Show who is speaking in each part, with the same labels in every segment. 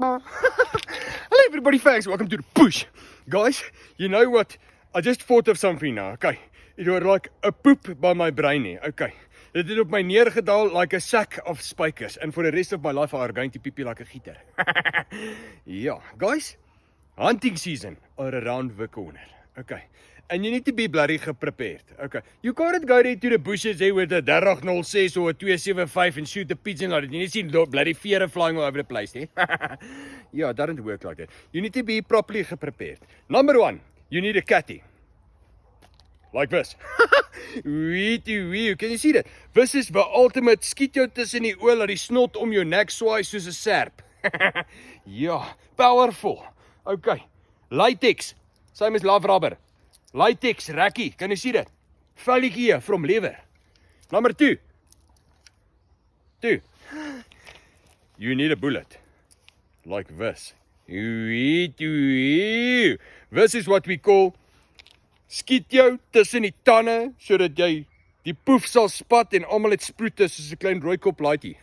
Speaker 1: Hello everybody, thanks, welcome to the push. Guys, you know what? I just thought of something now, okay. It was like a poop by my brain here, okay. Dit het op my neergedaal like a sack of spikers. And for the rest of my life, I are going to pee like a gieter. Yeah, guys, hunting season are around the corner, okay. And you need to be bloody prepared, okay. You can't go there to the bushes here with a 3006 or a 275 and shoot the pigeon like that. You need to see bloody fear flying all over the place, eh? Yeah, it doesn't work like that. You need to be properly prepared. Number one, you need a catty. Like this. Wee, can you see that? This is the ultimate skiet jou tussen die oor, laat die snot om jou nek swaai soos 'n serp. Ja, powerful. Okay. Latex, same as love rubber. Latex, rekkie, can you see that? Velletjie here from leather. Number two. You need a bullet. Like this. This is what we call skiet jou tussen die tande, sodat jy die poef sal spat en almal het sproete soos 'n klein rooikop laaitjie.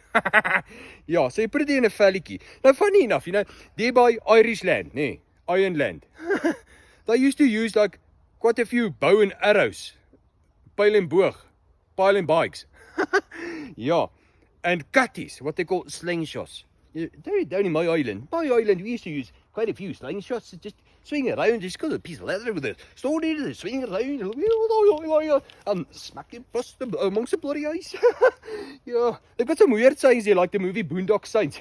Speaker 1: Ja, so jy put it in 'n velletjie. Now funny enough, you know, there by Irish land, nee, Iron land. They used to use like quite a few bow and arrows, pyl en boog, pile and bikes. Yeah, and cutties, what they call slingshots. Down in my island, we used to use quite a few slingshots to just swing around, just got a piece of leather with a stone in it, swing around, and smack him amongst the bloody ice. Yeah, they've got some weird signs there, like the movie Boondock Saints.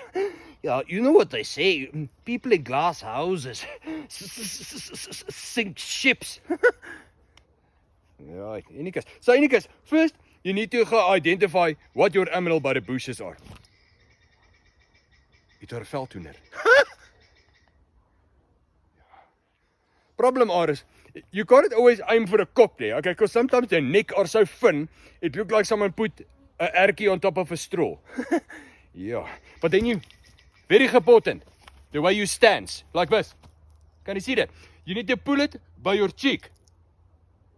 Speaker 1: Yeah, you know what they say, people in glass houses sink ships. Right, in any case, first, you need to identify what your animal by the bushes are. It's a veldhoender. Problem is, you can't always aim for a kop there, okay? Because sometimes their neck are so thin, it looks like someone put an erkie on top of a straw. Yeah, but then you, very important, the way you stand, like this. Can you see that? You need to pull it by your cheek,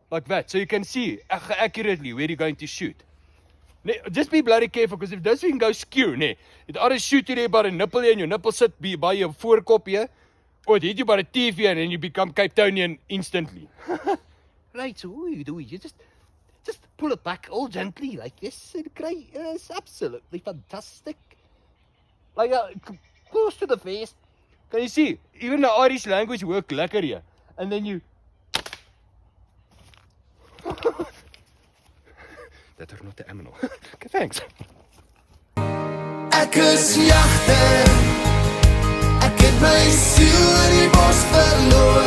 Speaker 1: like that, so you can see accurately where you're going to shoot. Nee, just be bloody careful, because if this thing goes skew, nee, it either shoot you there by the nipple here, and your nipple sit by your voorkop here, or it hit you by the TV and then you become Cape Townian instantly. Right, so what do? You just pull it back all gently like this. Great, it's absolutely fantastic. Like close to the face. Can you see? Even the Irish language work lekker here. And then you. That are not the animal. Okay, thanks.
Speaker 2: Ek is jagter. Ek het my siel in die bos verloor.